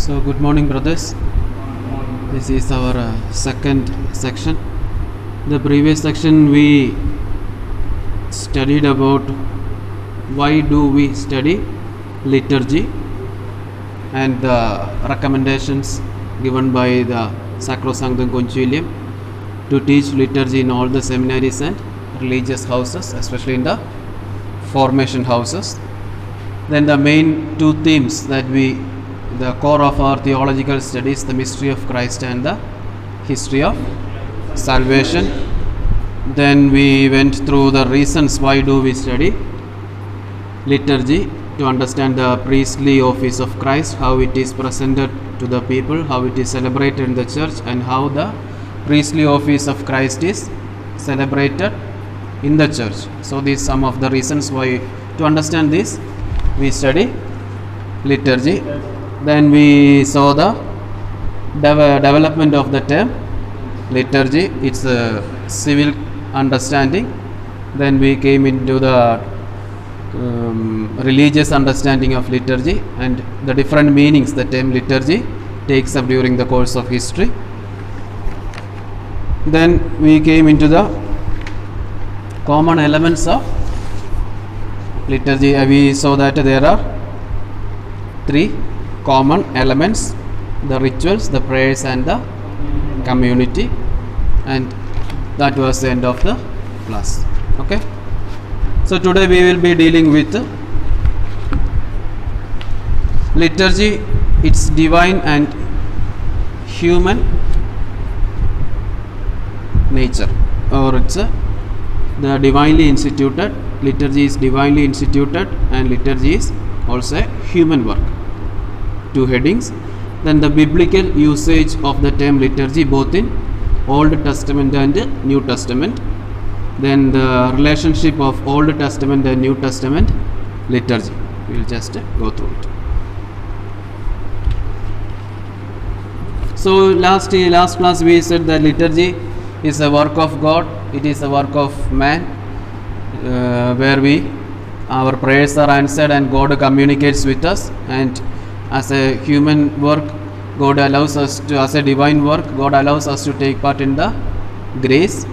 So, good morning, brothers. This is our second section. The previous section we studied about why do we study liturgy and the recommendations given by the Sacrosanctum Concilium to teach liturgy in all the seminaries and religious houses, especially in the formation houses. Then the main two themes that the core of our theological studies, the mystery of Christ and the history of salvation. Then we went through the reasons why do we study liturgy, to understand the priestly office of Christ, how it is presented to the people, how it is celebrated in the church, and how the priestly office of Christ is celebrated in the church. So these some of the reasons why to understand this we study liturgy. Then we saw the development of the term liturgy, its civil understanding. Then we came into the religious understanding of liturgy and the different meanings the term liturgy takes up during the course of history. Then we came into the common elements of liturgy. We saw that there are three common elements: the rituals, the prayers, and the community. And that was the end of the class. Okay, so today we will be dealing with liturgy, its divine and human nature, or it's the divinely instituted. Liturgy is divinely instituted and liturgy is also a human work. Two headings. Then the biblical usage of the term liturgy both in Old Testament and New Testament. Then the relationship of Old Testament and New Testament liturgy. We will just go through it. So last class we said that liturgy is a work of God. It is a work of man, where our prayers are answered and God communicates with us. And as a human work, God allows us to, as a divine work, God allows us to take part in the grace,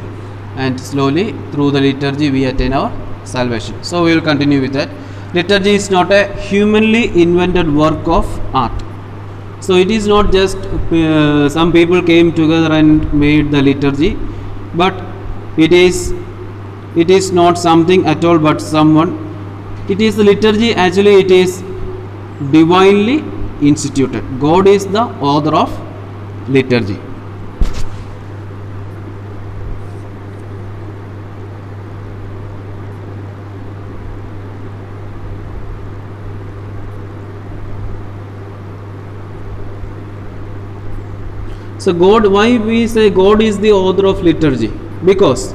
and slowly through the liturgy we attain our salvation. So we will continue with that. Liturgy is not a humanly invented work of art. So it is not just some people came together and made the liturgy, but it is not something at all but someone. It is the liturgy, actually it is divinely instituted. God is the author of liturgy. So God, why we say God is the author of liturgy? Because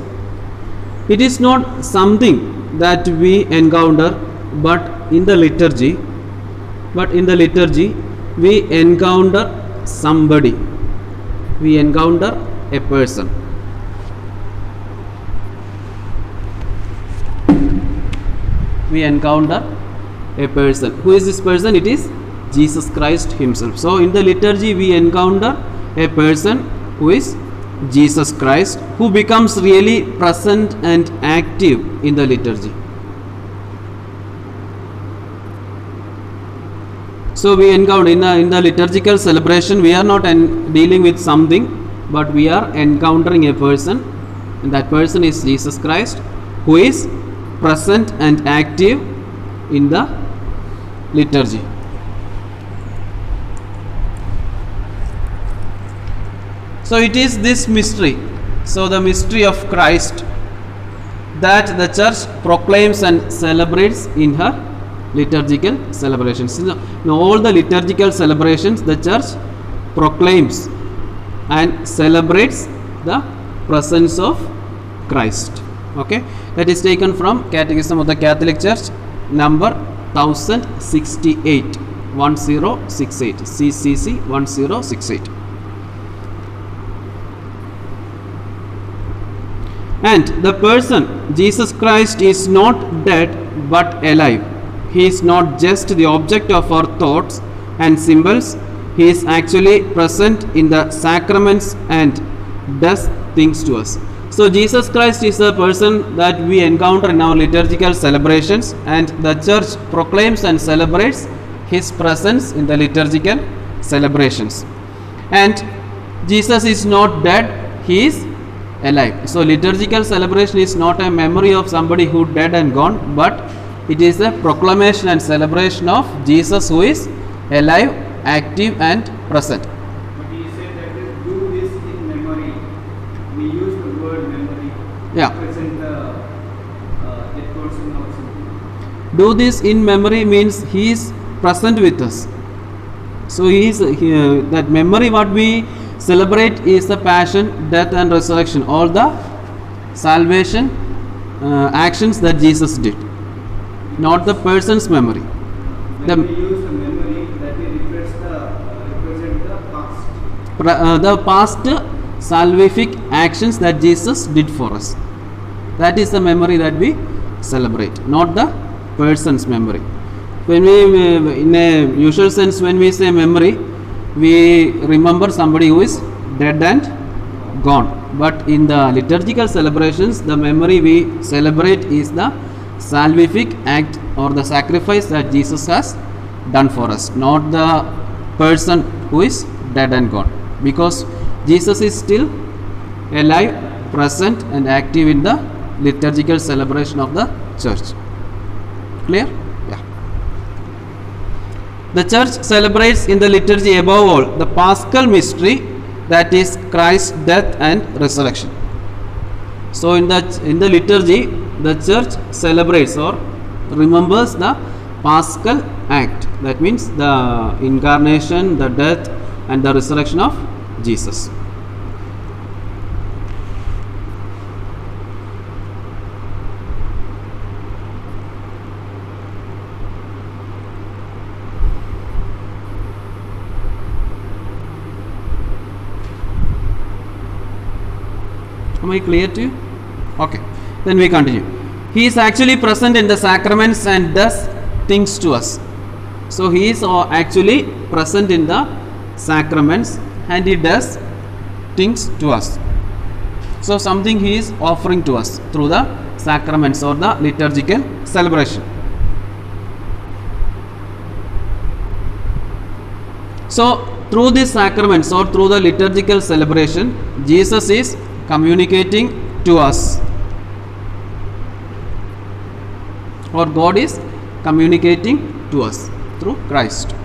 it is not something that we encounter, but in the liturgy we encounter somebody, we encounter a person. We encounter a person. Who is this person? It is Jesus Christ himself. So in the liturgy we encounter a person who is Jesus Christ, who becomes really present and active in the liturgy. So we encounter in the liturgical celebration, we are not dealing with something, but we are encountering a person, and that person is Jesus Christ, who is present and active in the liturgy. So it is this mystery, so the mystery of Christ, that the church proclaims and celebrates in her liturgical celebrations. In all the liturgical celebrations, the church proclaims and celebrates the presence of Christ. Okay, that is taken from Catechism of the Catholic Church, number 1068, CCC 1068. And the person Jesus Christ is not dead but alive. He is not just the object of our thoughts and symbols, He is actually present in the sacraments and does things to us. So Jesus Christ is a person that we encounter in our liturgical celebrations, and the church proclaims and celebrates his presence in the liturgical celebrations. And Jesus is not dead, he is alive. So liturgical celebration is not a memory of somebody who dead and gone, but it is a proclamation and celebration of Jesus who is alive, active and present. But he said that do this in memory. We use the word memory Yeah. to present the dead person or something. Do this in memory means he is present with us. So he is that memory what we celebrate is the passion, death and resurrection, all the salvation actions that Jesus did, not the person's memory. When we use the memory, that it represent the past. The past salvific actions that Jesus did for us, that is the memory that we celebrate, not the person's memory. When we in a usual sense, when we say memory, we remember somebody who is dead and gone, but in the liturgical celebrations the memory we celebrate is the salvific act or the sacrifice that Jesus has done for us, not the person who is dead and gone, because Jesus is still alive, present and active in the liturgical celebration of the church. Clear? Yeah. The church celebrates in the liturgy above all the Paschal mystery, that is Christ's death and resurrection. So in the liturgy the church celebrates or remembers the Paschal act, that means the incarnation, the death and the resurrection of Jesus. Am I clear to you? Okay, then we continue. He is actually present in the sacraments and does things to us. So he is actually present in the sacraments and he does things to us. So something he is offering to us through the sacraments or the liturgical celebration. So through these sacraments or through the liturgical celebration, Jesus is communicating to us, or God is communicating to us through Christ.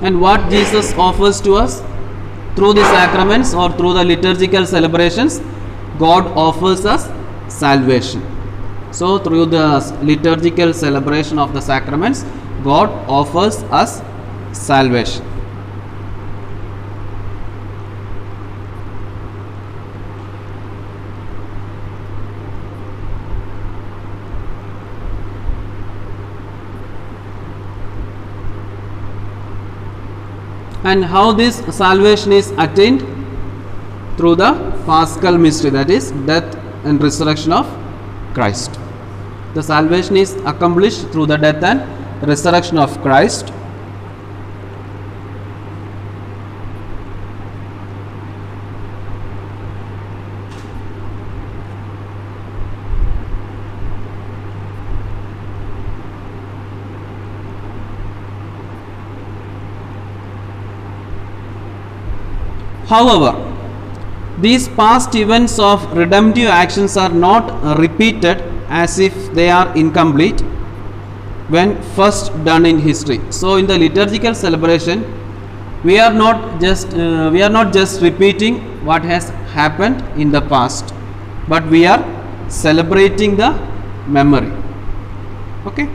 And what Jesus offers to us through the sacraments or through the liturgical celebrations, God offers us salvation. So through the liturgical celebration of the sacraments, God offers us salvation. And how this salvation is attained? Through the Paschal mystery, that is death and resurrection of Christ. The salvation is accomplished through the death and resurrection of Christ. However, these past events of redemptive actions are not repeated as if they are incomplete when first done in history. So in the liturgical celebration, we are not just repeating what has happened in the past, but we are celebrating the memory. Okay.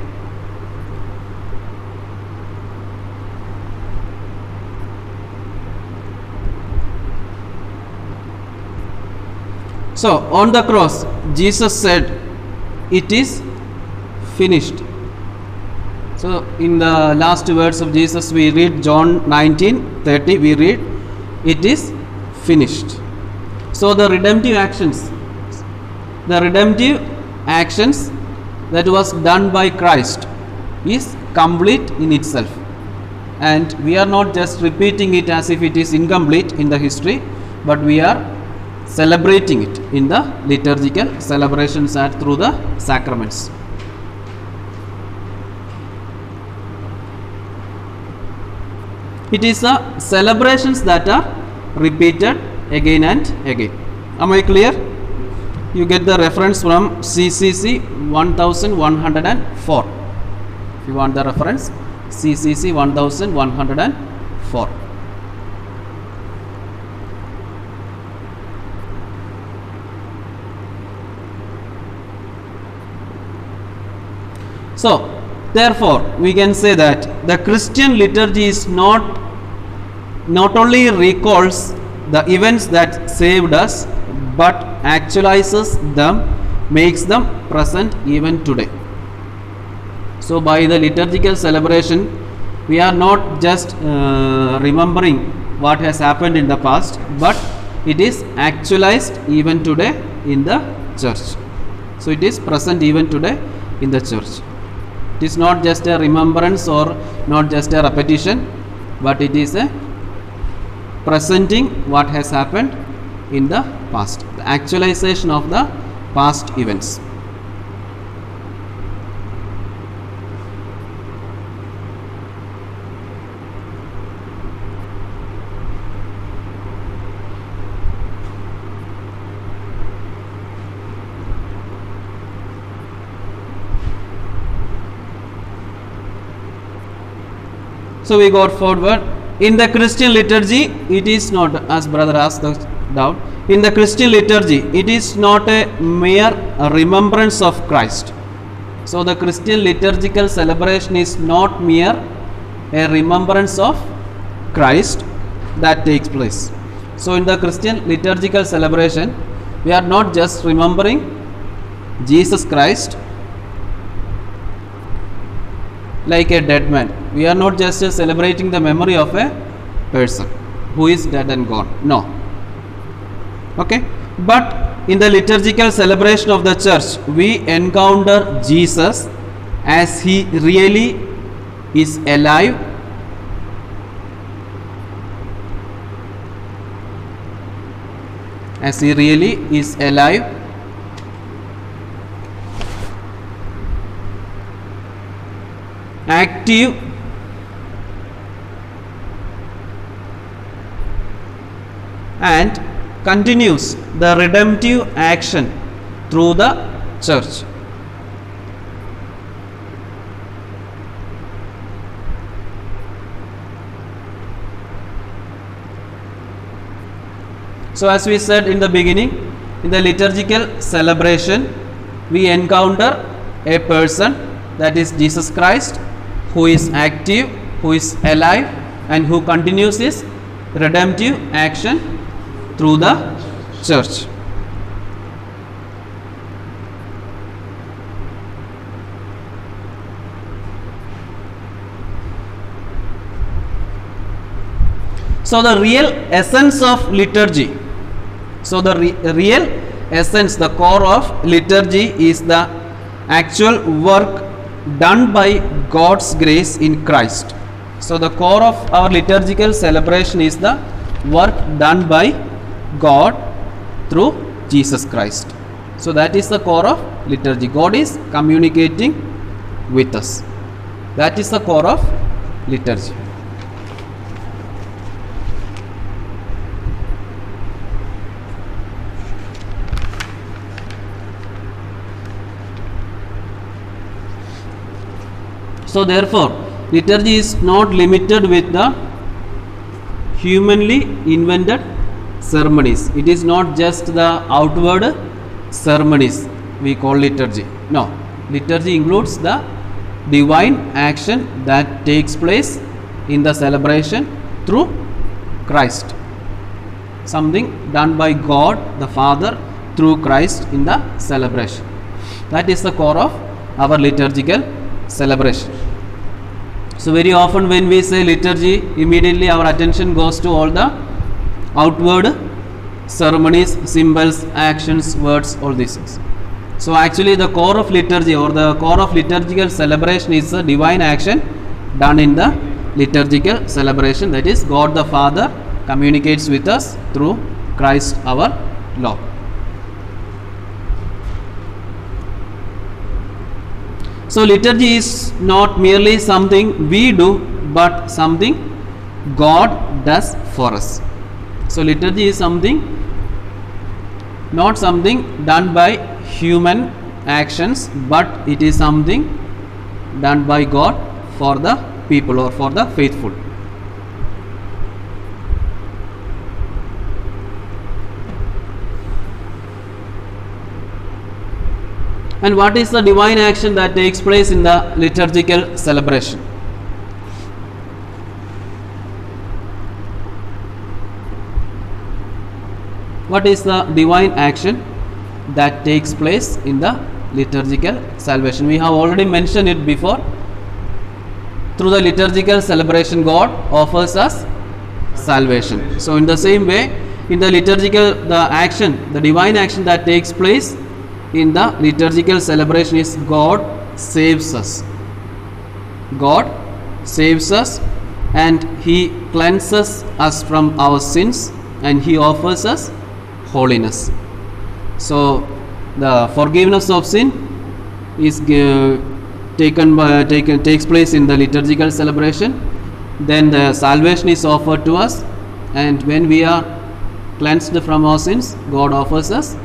So on the cross, Jesus said, "It is finished." So in the last words of Jesus, we read John 19:30. We read, "It is finished." So the redemptive actions, the redemptive actions that was done by Christ is complete in itself, and we are not just repeating it as if it is incomplete in the history, but we are celebrating it in the liturgical celebrations and through the sacraments. It is the celebrations that are repeated again and again. Am I clear? You get the reference from CCC 1104. If you want the reference, CCC 1104. So, therefore, we can say that the Christian liturgy is not only recalls the events that saved us, but actualizes them, makes them present even today. So by the liturgical celebration, we are not just remembering what has happened in the past, but it is actualized even today in the church. So it is present even today in the church. It is not just a remembrance or not just a repetition, but it is a presenting what has happened in the past, the actualization of the past events. So we got forward. In the Christian liturgy, it is not, as brother asked the doubt, in the Christian liturgy, it is not a mere remembrance of Christ. So the Christian liturgical celebration is not mere a remembrance of Christ that takes place. So in the Christian liturgical celebration, we are not just remembering Jesus Christ like a dead man. We are not just celebrating the memory of a person who is dead and gone. No. Okay. But in the liturgical celebration of the church, we encounter Jesus as he really is alive, as he really is alive, active, and continues the redemptive action through the church. So as we said in the beginning, in the liturgical celebration, we encounter a person, that is Jesus Christ, who is active, who is alive, and who continues his redemptive action through the church. So the real essence of liturgy, real essence, the core of liturgy is the actual work done by God's grace in Christ. So the core of our liturgical celebration is the work done by God through Jesus Christ. So that is the core of liturgy. God is communicating with us. That is the core of liturgy. So therefore, liturgy is not limited with the humanly invented ceremonies. It is not just the outward ceremonies we call liturgy. No, liturgy includes the divine action that takes place in the celebration through Christ. Something done by God the Father through Christ in the celebration. That is the core of our liturgical celebration. So very often when we say liturgy, immediately our attention goes to all the outward ceremonies, symbols, actions, words, all these things. So actually the core of liturgy or the core of liturgical celebration is the divine action done in the liturgical celebration, that is God the Father communicates with us through Christ our Lord. So liturgy is not merely something we do, but something God does for us. So liturgy is something, not something done by human actions, but it is something done by God for the people or for the faithful. And what is the divine action that takes place in the liturgical celebration? What is the divine action that takes place in the liturgical celebration? We have already mentioned it before. Through the liturgical celebration, God offers us salvation. So in the same way, in the liturgical, the divine action that takes place in the liturgical celebration is God saves us. God saves us and He cleanses us from our sins and He offers us holiness. So the forgiveness of sin is takes place in the liturgical celebration. Then the salvation is offered to us, and when we are cleansed from our sins, God offers us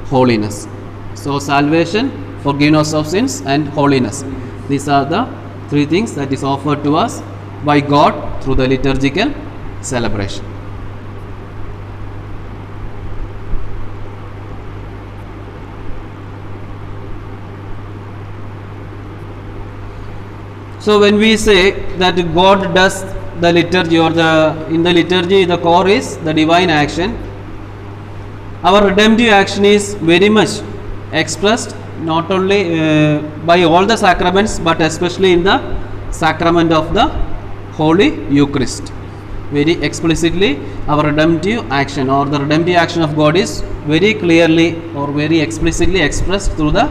holiness. So salvation, forgiveness of sins and holiness, these are the three things that is offered to us by God through the liturgical celebration. So when we say that God does the liturgy, or in the liturgy the core is the divine action, our redemptive action is very much expressed not only by all the sacraments, but especially in the sacrament of the Holy Eucharist. Very explicitly our redemptive action or the redemptive action of God is very clearly or very explicitly expressed through the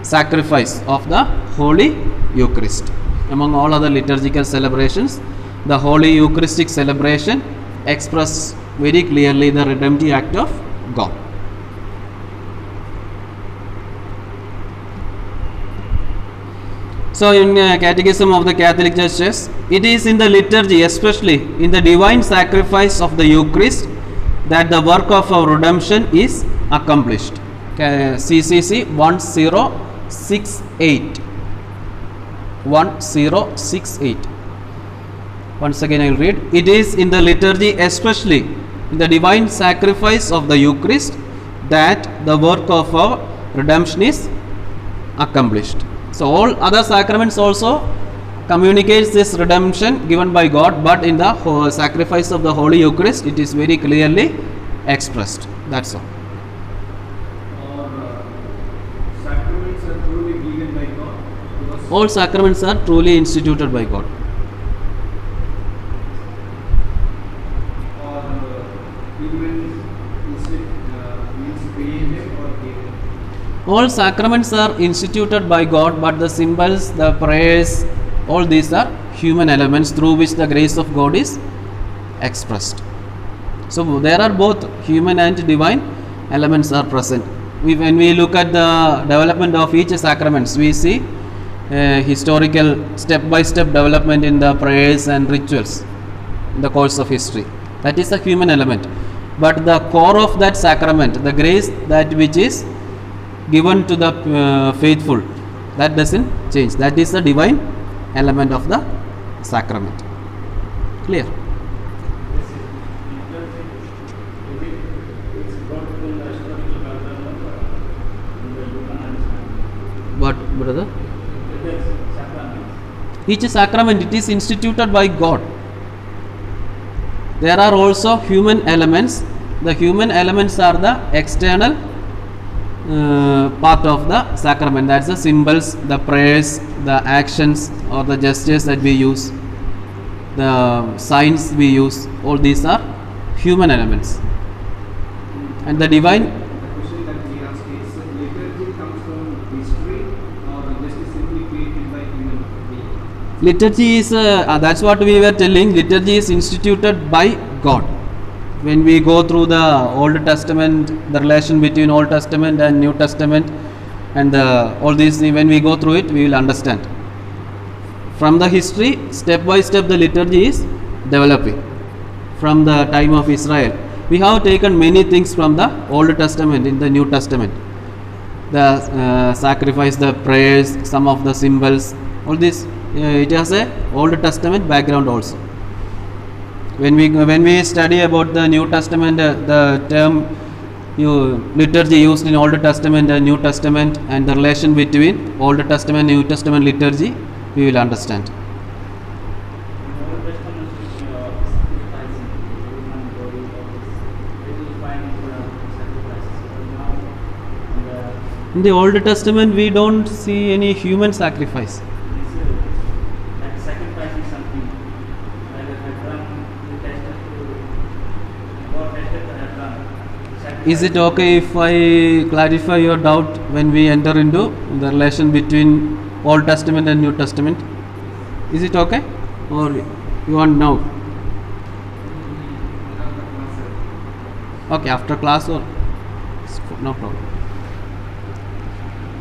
sacrifice of the Holy Eucharist. Among all other liturgical celebrations, the Holy Eucharistic celebration expresses very clearly the redemptive act of God. So in Catechism of the Catholic Church says, it is in the liturgy, especially in the divine sacrifice of the Eucharist, that the work of our redemption is accomplished. CCC 1068. 1068. Once again I will read. It is in the liturgy, especially in the divine sacrifice of the Eucharist, that the work of our redemption is accomplished. So all other sacraments also communicates this redemption given by God, but in the sacrifice of the Holy Eucharist it is very clearly expressed. That's all. Sacraments are truly given by God. All sacraments are truly instituted by God. Or means created or given. All sacraments are instituted by God, but the symbols, the prayers, all these are human elements through which the grace of God is expressed. So there are both human and divine elements are present. When we look at the development of each sacraments, we see historical step-by-step development in the prayers and rituals in the course of history. That is a human element. But the core of that sacrament, the grace that which is given to the faithful, that doesn't change. That is the divine element of the sacrament. Clear? What, brother? Each sacrament, it is instituted by God. There are also human elements. The human elements are the external part of the sacrament. That's the symbols, the prayers, the actions or the gestures that we use, the signs we use. All these are human elements. And the divine. The question that we ask is, liturgy comes from Liturgy is, that's what we were telling, liturgy is instituted by God. When we go through the Old Testament, the relation between Old Testament and New Testament, and all these, when we go through it, we will understand. From the history, step by step, the liturgy is developing. From the time of Israel, we have taken many things from the Old Testament in the New Testament. The sacrifice, the prayers, some of the symbols, all this. It has a Old Testament background also. When we study about the New Testament, the term liturgy used in Old Testament and New Testament, and the relation between Old Testament and New Testament liturgy, we will understand. In the Old Testament, we don't see any human sacrifice. Is it okay if I clarify your doubt when we enter into the relation between Old Testament and New Testament? Is it okay? Or you want now? Okay, after class or no problem.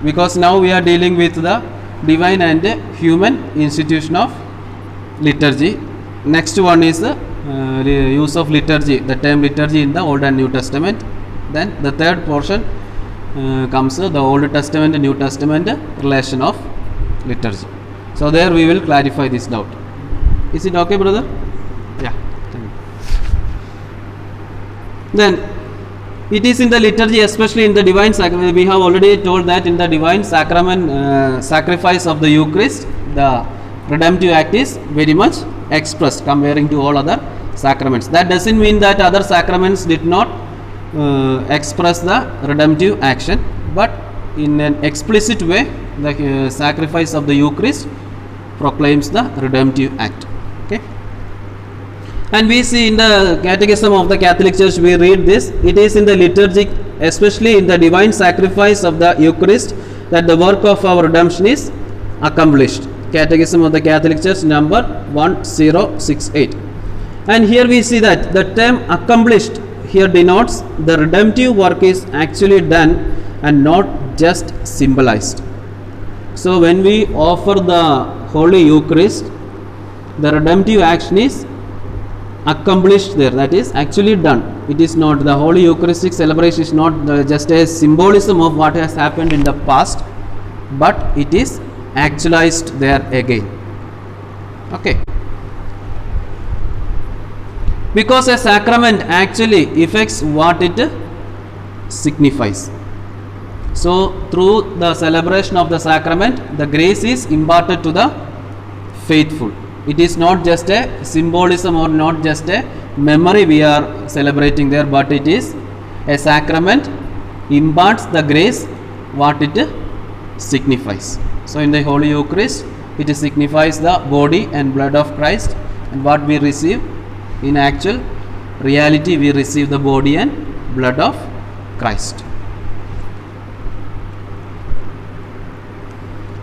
Because now we are dealing with the divine and human institution of liturgy. Next one is the use of liturgy, the term liturgy in the Old and New Testament. Then the third portion comes the Old Testament and New Testament relation of liturgy. So there we will clarify this doubt. Is it okay, brother? Yeah. Then it is in the liturgy, especially in the divine sacrament. We have already told that in the divine sacrament, sacrifice of the Eucharist, the redemptive act is very much expressed comparing to all other sacraments. That doesn't mean that other sacraments did not express the redemptive action, but in an explicit way, the sacrifice of the Eucharist proclaims the redemptive act. Okay. And we see in the Catechism of the Catholic Church, we read this. It is in the liturgy, especially in the divine sacrifice of the Eucharist, that the work of our redemption is accomplished. Catechism of the Catholic Church, number 1068. And here we see that the term accomplished here denotes the redemptive work is actually done and not just symbolized. So when we offer the Holy Eucharist, the redemptive action is accomplished there, that is actually done. It is not, the Holy Eucharistic celebration is not just a symbolism of what has happened in the past, but it is actualized there again. Okay. Because a sacrament actually effects what it signifies. So through the celebration of the sacrament, the grace is imparted to the faithful. It is not just a symbolism or not just a memory we are celebrating there, but it is a sacrament imparts the grace what it signifies. So in the Holy Eucharist, it signifies the body and blood of Christ, and what we receive in actual reality, we receive the body and blood of Christ.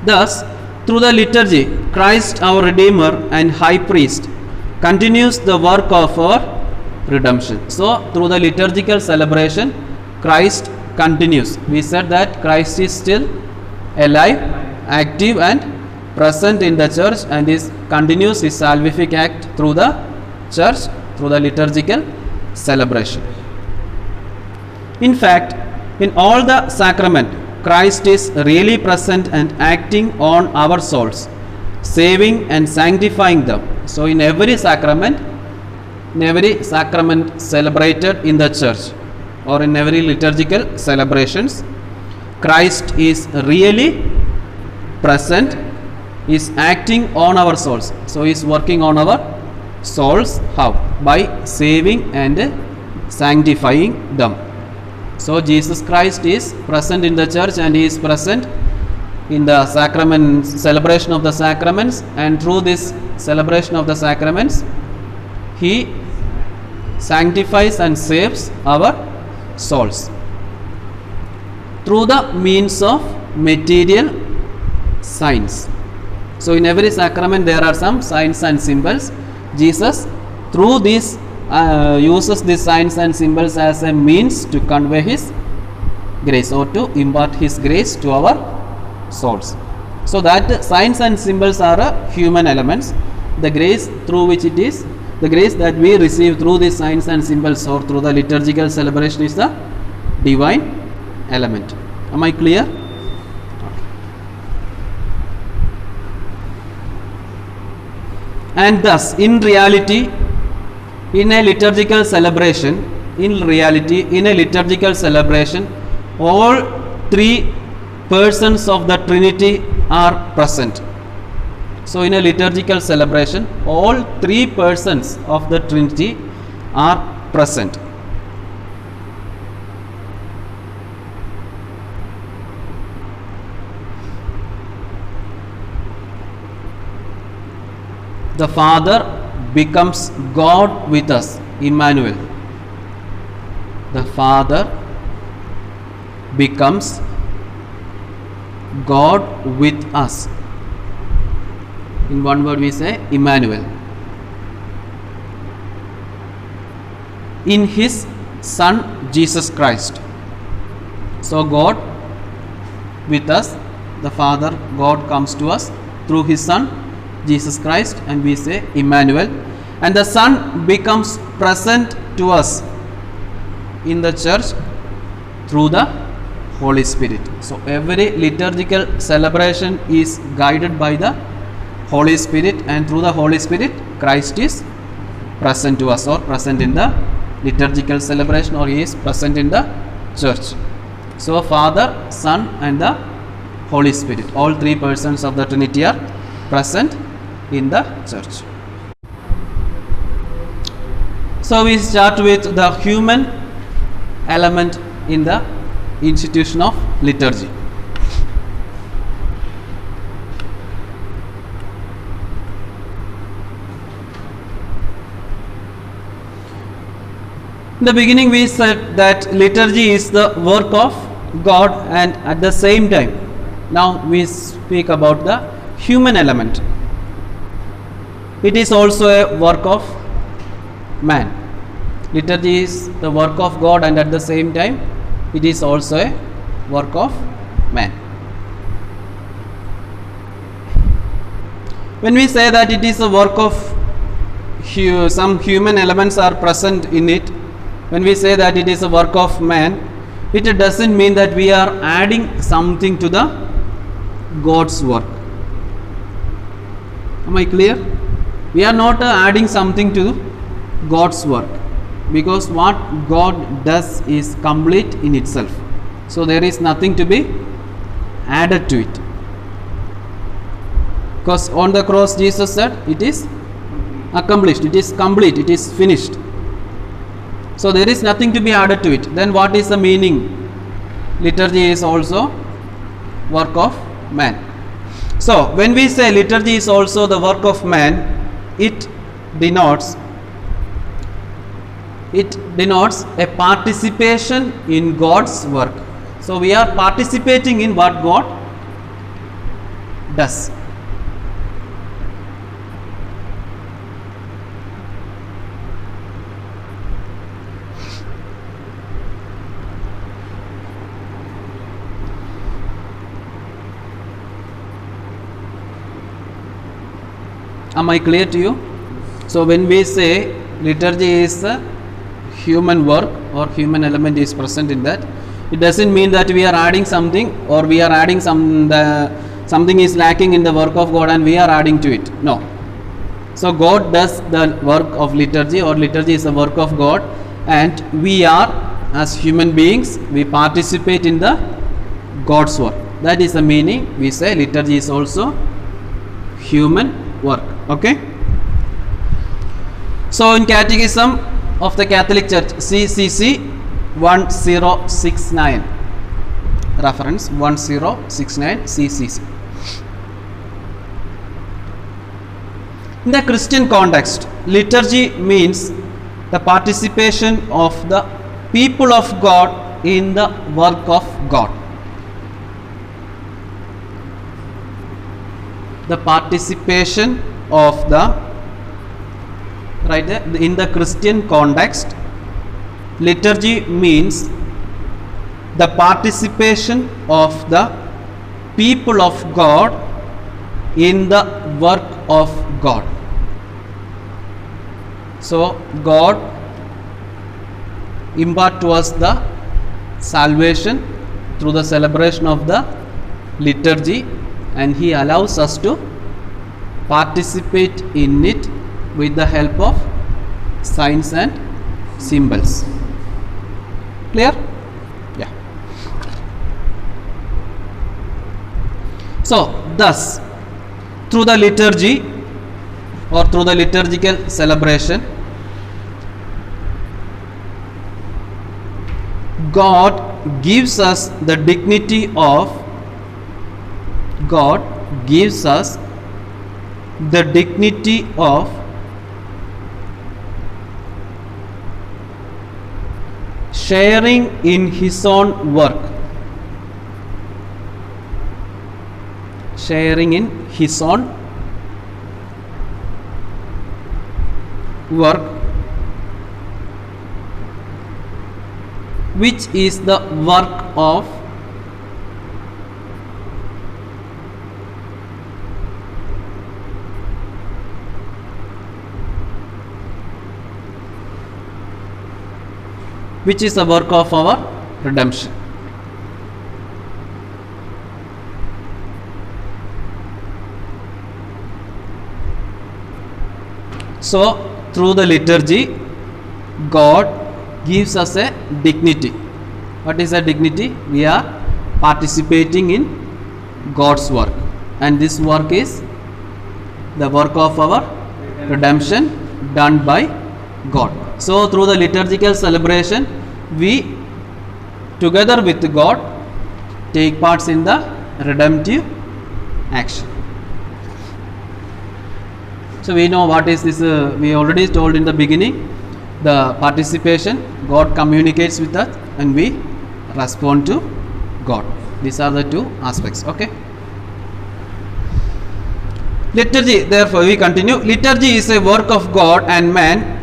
Thus, through the liturgy, Christ our Redeemer and High Priest continues the work of our redemption. So, through the liturgical celebration, Christ continues. We said that Christ is still alive, active and present in the church, and continues his salvific act through the church, through the liturgical celebration. In fact, in all the sacrament, Christ is really present and acting on our souls, saving and sanctifying them. So in every sacrament celebrated in the church or in every liturgical celebrations, Christ is really present, is acting on our souls. So he is working on our souls. How? By saving and sanctifying them. So Jesus Christ is present in the church, and he is present in the sacrament, celebration of the sacraments, and through this celebration of the sacraments, he sanctifies and saves our souls through the means of material signs. So in every sacrament there are some signs and symbols. Jesus through these uses these signs and symbols as a means to convey his grace or to impart his grace to our souls. So that signs and symbols are human elements. The grace through which it is, the grace that we receive through these signs and symbols or through the liturgical celebration is the divine element. Am I clear? And thus in reality, in a liturgical celebration, all three persons of the Trinity are present. So in a liturgical celebration, all three persons of the Trinity are present. The Father becomes God with us, Emmanuel. The Father becomes God with us. In one word we say Emmanuel. In his Son Jesus Christ. So God with us, the Father, God comes to us through his Son Jesus Christ, and we say Emmanuel. And the Son becomes present to us in the church through the Holy Spirit. So every liturgical celebration is guided by the Holy Spirit, and through the Holy Spirit Christ is present to us, or present in the liturgical celebration, or he is present in the church. So Father, Son and the Holy Spirit, all three persons of the Trinity are present in the church. So we start with the human element in the institution of liturgy. In the beginning we said that liturgy is the work of God, and at the same time now we speak about the human element. It is also a work of man. Liturgy is the work of God, and at the same time it is also a work of man. When we say that it is a work of some human elements are present in it, when we say that it is a work of man, it doesn't mean that we are adding something to the God's work. Am I clear? We are not adding something to God's work, because what God does is complete in itself. So there is nothing to be added to it. Because on the cross Jesus said it is accomplished, it is complete, it is finished. So there is nothing to be added to it. Then what is the meaning? Liturgy is also work of man. So when we say liturgy is also the work of man, it denotes a participation in God's work. So we are participating in what God does. Am I clear to you? So when we say liturgy is a human work, or human element is present in that, it doesn't mean that we are adding something, or we are adding something is lacking in the work of God and we are adding to it. No. So God does the work of liturgy, or liturgy is the work of God, and we are, as human beings, we participate in the God's work. That is the meaning. We say liturgy is also human work. Okay. So in Catechism of the Catholic Church, CCC 1069, reference 1069 CCC. In the Christian context, liturgy means the participation of the people of God in the work of God. the participation of the, right, in the Christian context, liturgy means the participation of the people of God in the work of God. So God impart to us the salvation through the celebration of the liturgy, and He allows us to participate in it with the help of signs and symbols. Clear? Yeah. So thus, through the liturgy or through the liturgical celebration, God gives us the dignity of, God gives us the dignity of sharing in His own work, sharing in His own work, which is the work of our redemption. So through the liturgy, God gives us a dignity. What is a dignity? We are participating in God's work, and this work is the work of our redemption done by God. So through the liturgical celebration, we together with God take parts in the redemptive action. So we know what is this, we already told in the beginning, the participation, God communicates with us and we respond to God. These are the two aspects. Okay. Liturgy, therefore we continue. Liturgy is a work of God and man.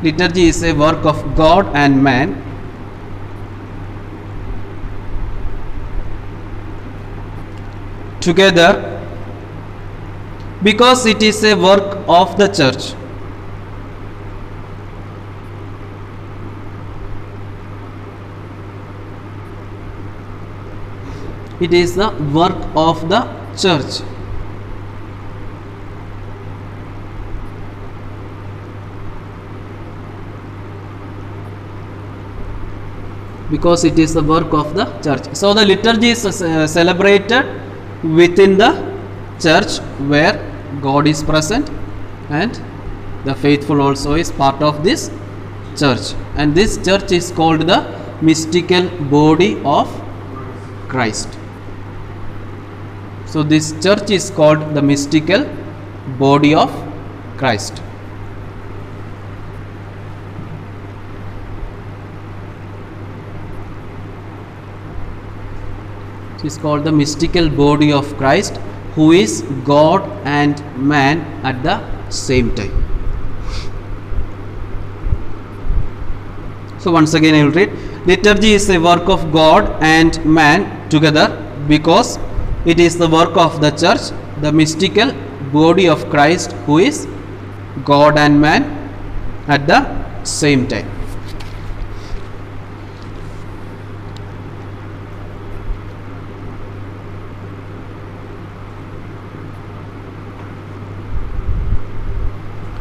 Liturgy is a work of God and man together, because it is a work of the church. It is the work of the church. Because it is the work of the church. So the liturgy is celebrated within the church where God is present, and the faithful also is part of this church, and this church is called the mystical body of Christ. So this church is called the mystical body of Christ. It is called the mystical body of Christ, who is God and man at the same time. So once again I will read. Liturgy is a work of God and man together, because it is the work of the church, the mystical body of Christ, who is God and man at the same time.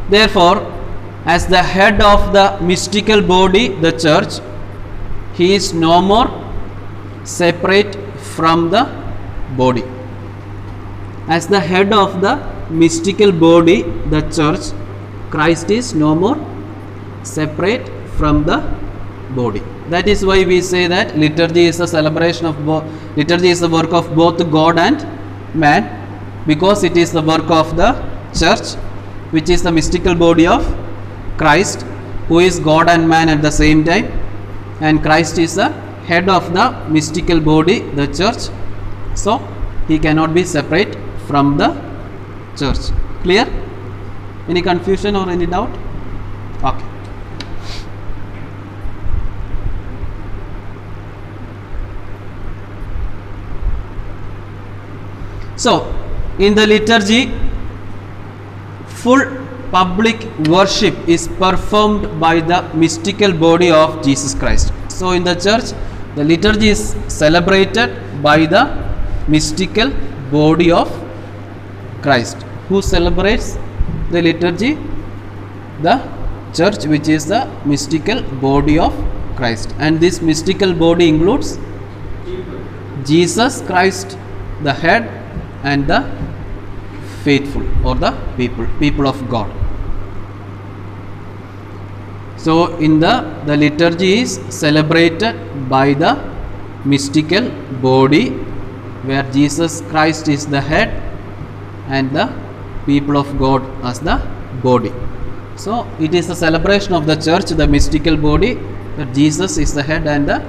Therefore, as the head of the mystical body, the church, he is no more separate from the body. As the head of the mystical body, the church, Christ is no more separate from the body. That is why we say that liturgy is a celebration of liturgy is the work of both God and man, because it is the work of the church, which is the mystical body of Christ, who is God and man at the same time, and Christ is the head of the mystical body, the church, so he cannot be separate from the church. Clear? Any confusion or any doubt? Okay. So, in the liturgy, full public worship is performed by the mystical body of Jesus Christ. So, in the church, the liturgy is celebrated by the mystical body of Christ. Who celebrates the liturgy? The church, which is the mystical body of Christ. And this mystical body includes Jesus Christ, the head, and the faithful or the people of God. So in the liturgy is celebrated by the mystical body, where Jesus Christ is the head and the people of God as the body. So it is the celebration of the church, the mystical body, that Jesus is the head and the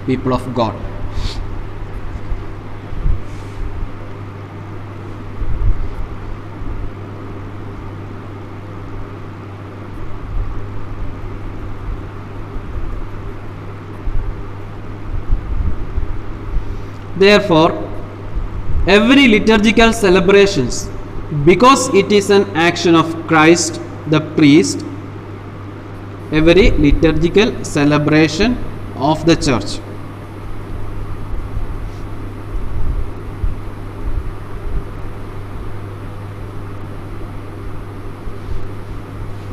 people of God. Therefore, every liturgical celebrations, because it is an action of Christ the priest, every liturgical celebration of the church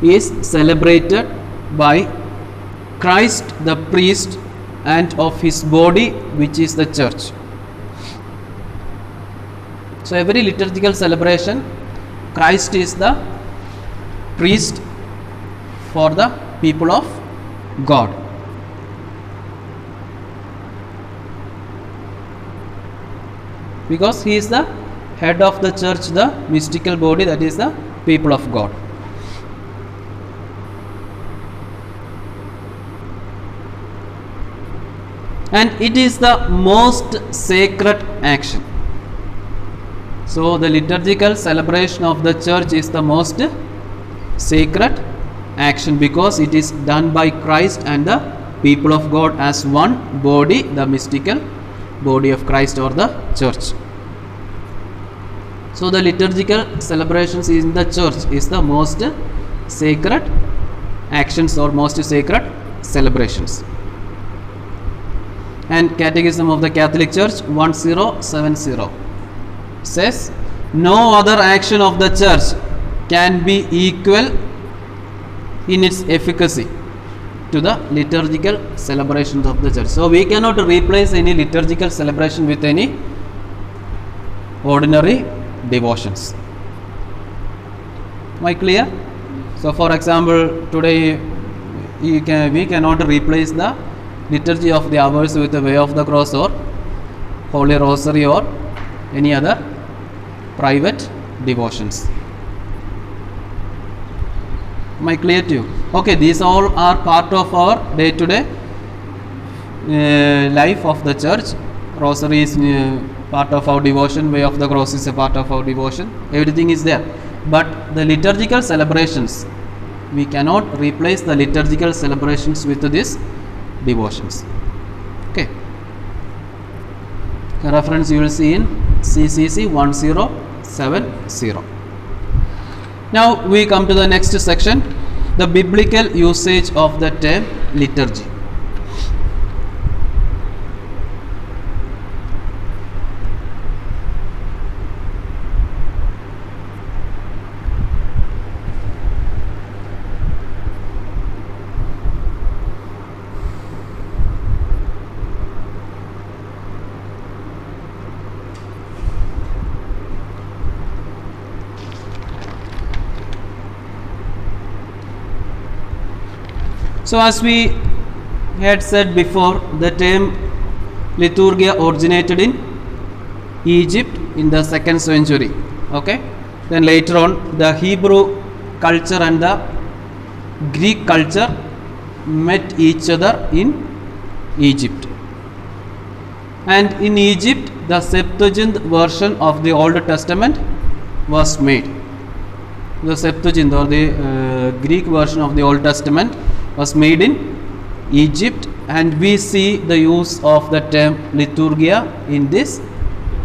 is celebrated by Christ the priest and of his body, which is the church. So every liturgical celebration, Christ is the priest for the people of God. Because he is the head of the church, the mystical body, that is the people of God. And it is the most sacred action. So the liturgical celebration of the church is the most sacred action, because it is done by Christ and the people of God as one body, the mystical body of Christ or the church. So the liturgical celebrations in the church is the most sacred actions or most sacred celebrations. And Catechism of the Catholic Church 1070 says, no other action of the church can be equal in its efficacy to the liturgical celebrations of the church. So we cannot replace any liturgical celebration with any ordinary devotions. Am I clear? So for example, today we cannot replace the liturgy of the hours with the Way of the Cross or Holy Rosary or any other private devotions. Am I clear to you? Okay, these all are part of our day-to-day life of the church. Rosary is part of our devotion, Way of the Cross is a part of our devotion. Everything is there. But the liturgical celebrations, we cannot replace the liturgical celebrations with these devotions. Okay. The reference you will see in CCC 1070. Now we come to the next section, the biblical usage of the term liturgy. So as we had said before, the term liturgia originated in Egypt in the 2nd century. Okay. Then later on, the Hebrew culture and the Greek culture met each other in Egypt. And in Egypt, the Septuagint version of the Old Testament was made. The Septuagint or the Greek version of the Old Testament was made in Egypt, and we see the use of the term liturgia in this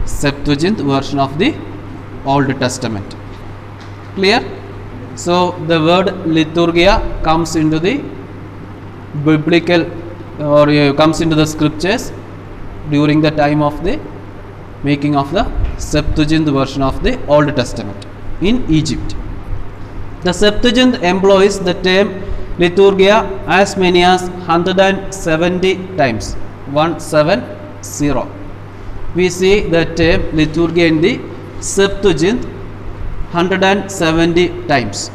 Septuagint version of the Old Testament. Clear? So the word liturgia comes into the biblical or comes into the scriptures during the time of the making of the Septuagint version of the Old Testament in Egypt. The Septuagint employs the term liturgia as many as 170 times. 170. We see the term liturgia in the Septuagint 170 times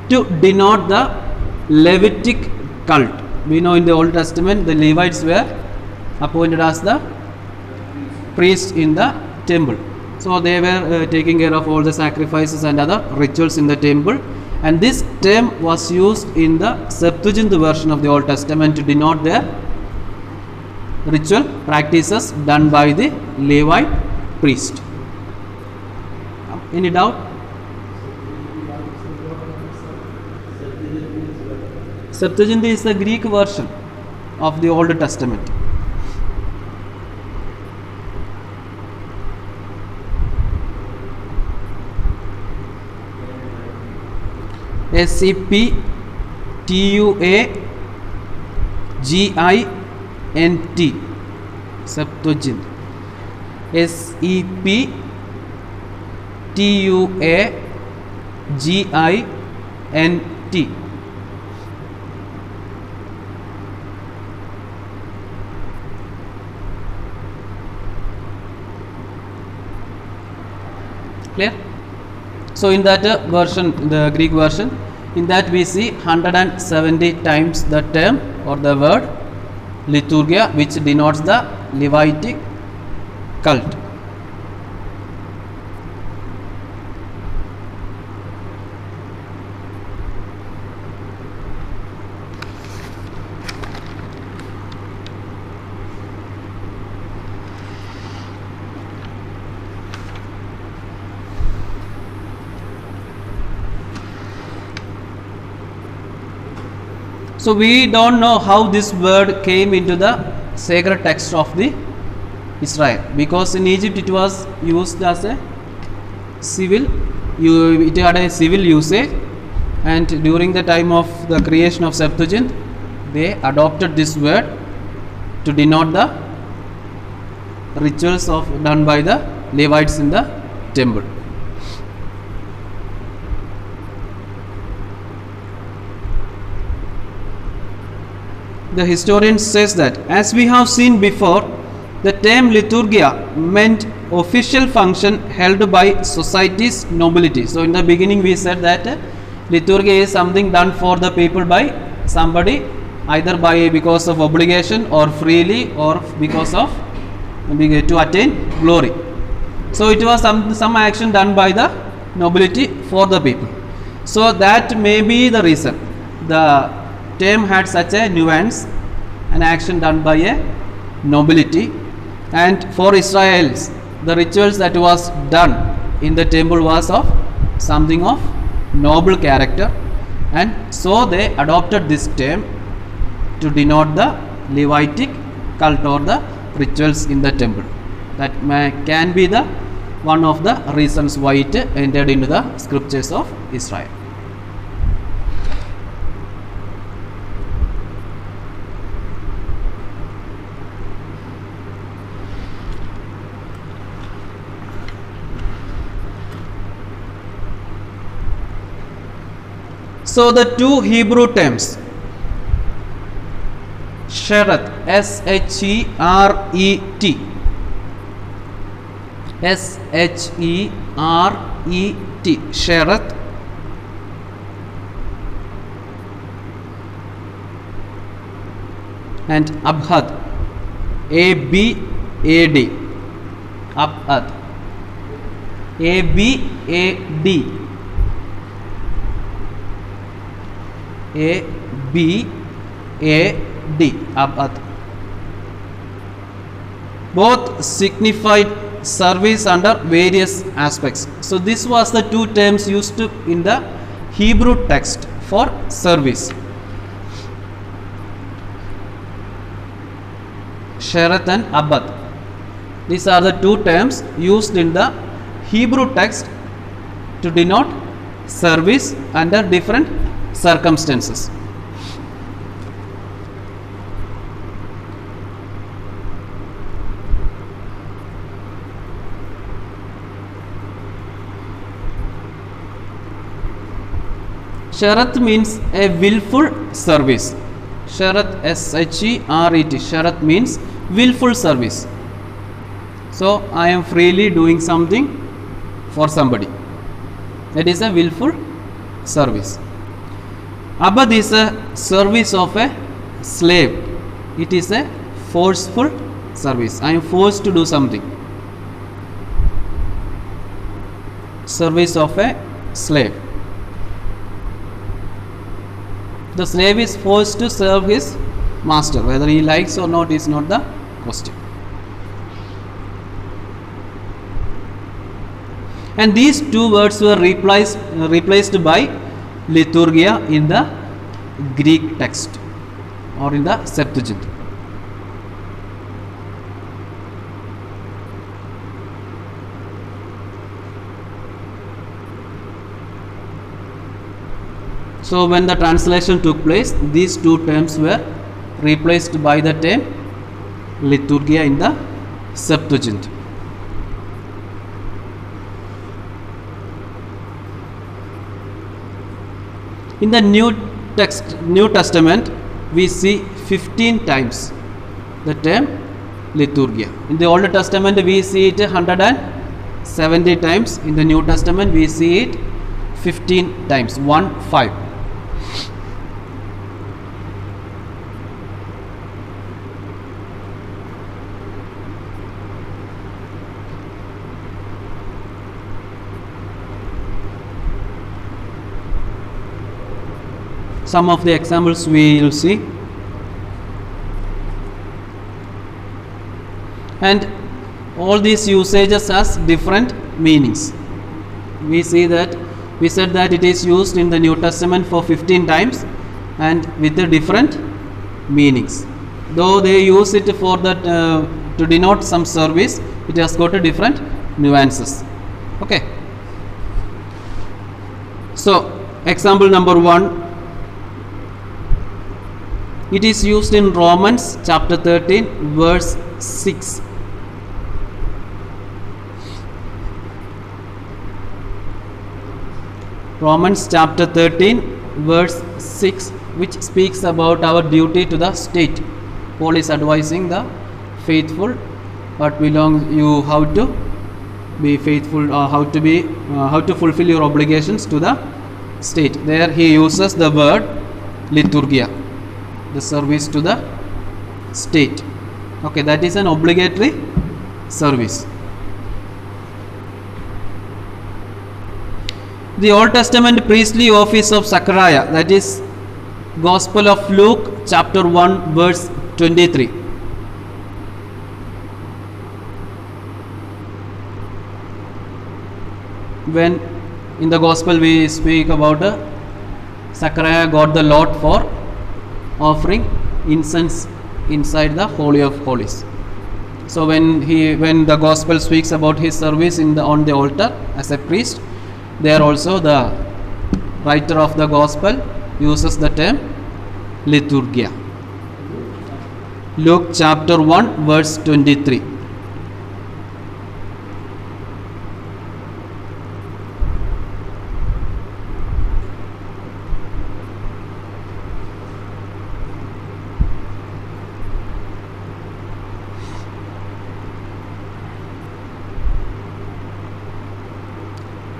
to denote the Levitic cult. We know in the Old Testament the Levites were appointed as the priests in the temple. So they were taking care of all the sacrifices and other rituals in the temple, and this term was used in the Septuagint version of the Old Testament to denote their ritual practices done by the Levite priest. Any doubt? Septuagint is the Greek version of the Old Testament. SEPTUAGINT Septuagint. SEPTUAGINT. Clear? So in that version, the Greek version, in that we see 170 times the term or the word liturgia, which denotes the Levitic cult. So we don't know how this word came into the sacred text of the Israel, because in Egypt it was used as a civil, it had a civil usage, and during the time of the creation of Septuagint they adopted this word to denote the rituals done by the Levites in the temple. The historian says that, as we have seen before, the term liturgia meant official function held by society's nobility. So in the beginning we said that liturgia is something done for the people by somebody, either because of obligation or freely or because of to attain glory. So it was some action done by the nobility for the people. So that may be the reason the term had such a nuance, an action done by a nobility, and for Israelites the rituals that was done in the temple was of something of noble character, and so they adopted this term to denote the Levitic cult or the rituals in the temple. That can be the one of the reasons why it entered into the scriptures of Israel. So the two Hebrew terms, Sheret, S-H-E-R-E-T, S-H-E-R-E-T, Sheret, and Abhad, A-B-A-D, Abhad, A-B-A-D, A-B-A-D, Abad. Both signified service under various aspects. So this was the two terms used in the Hebrew text for service. Sheret and Abad. These are the two terms used in the Hebrew text to denote service under different circumstances. Sheret means a willful service. Sheret, S-H-E-R-E-T. Sheret means willful service. So I am freely doing something for somebody. That is a willful service. Abad is a service of a slave. It is a forceful service. I am forced to do something. Service of a slave. The slave is forced to serve his master. Whether he likes or not is not the question. And these two words were replaced by liturgia in the Greek text or in the Septuagint. So when the translation took place, these two terms were replaced by the term liturgia in the Septuagint. In the New Testament, we see 15 times the term liturgia. In the Old Testament, we see it 170 times. In the New Testament, we see it 15 times, 1-5. Some of the examples we will see. And all these usages has different meanings. We said that it is used in the New Testament for 15 times and with the different meanings. Though they use it for that to denote some service, it has got a different nuances. Okay. So example number 1. It is used in Romans chapter 13 verse 6. Romans chapter 13 verse 6, which speaks about our duty to the state. Paul is advising the faithful what belongs you, how to be faithful, or how to fulfill your obligations to the state. There he uses the word liturgia, the service to the state. Okay, that is an obligatory service. The Old Testament priestly office of Zechariah, that is Gospel of Luke chapter 1 verse 23. When in the Gospel we speak about Zechariah got the lot for offering incense inside the Holy of Holies. So when the Gospel speaks about his service on the altar as a priest, there also the writer of the Gospel uses the term liturgia. Luke chapter 1 verse 23.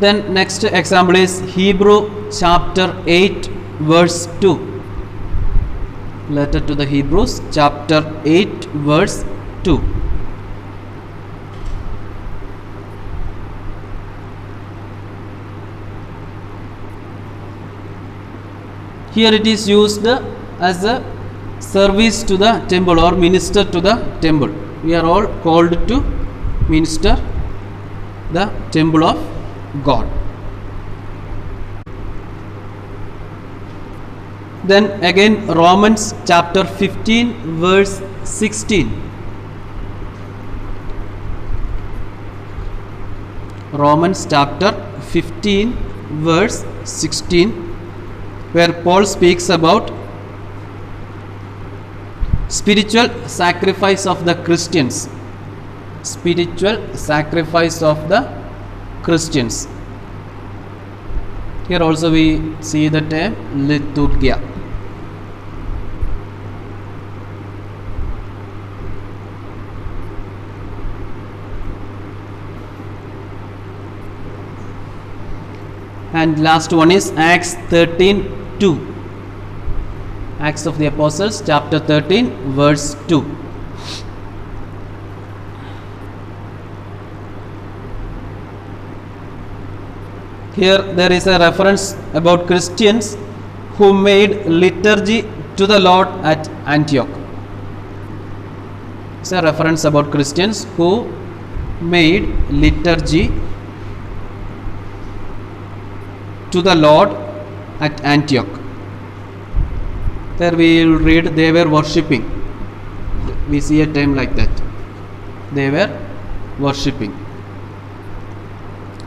Then next example is Hebrew chapter 8 verse 2. Letter to the Hebrews chapter 8 verse 2. Here it is used as a service to the temple or minister to the temple. We are all called to minister the temple of God. Then again Romans chapter 15 verse 16. Romans chapter 15 verse 16, where Paul speaks about spiritual sacrifice of the Christians. Spiritual sacrifice of the Christians. Here also we see the term liturgia. And last one is Acts 13:2. Acts of the Apostles chapter 13 verse 2. Here there is a reference about Christians who made liturgy to the Lord at Antioch. It's a reference about Christians who made liturgy to the Lord at Antioch. There we will read they were worshipping. We see a term like that. They were worshipping.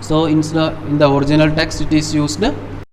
So in the original text it is used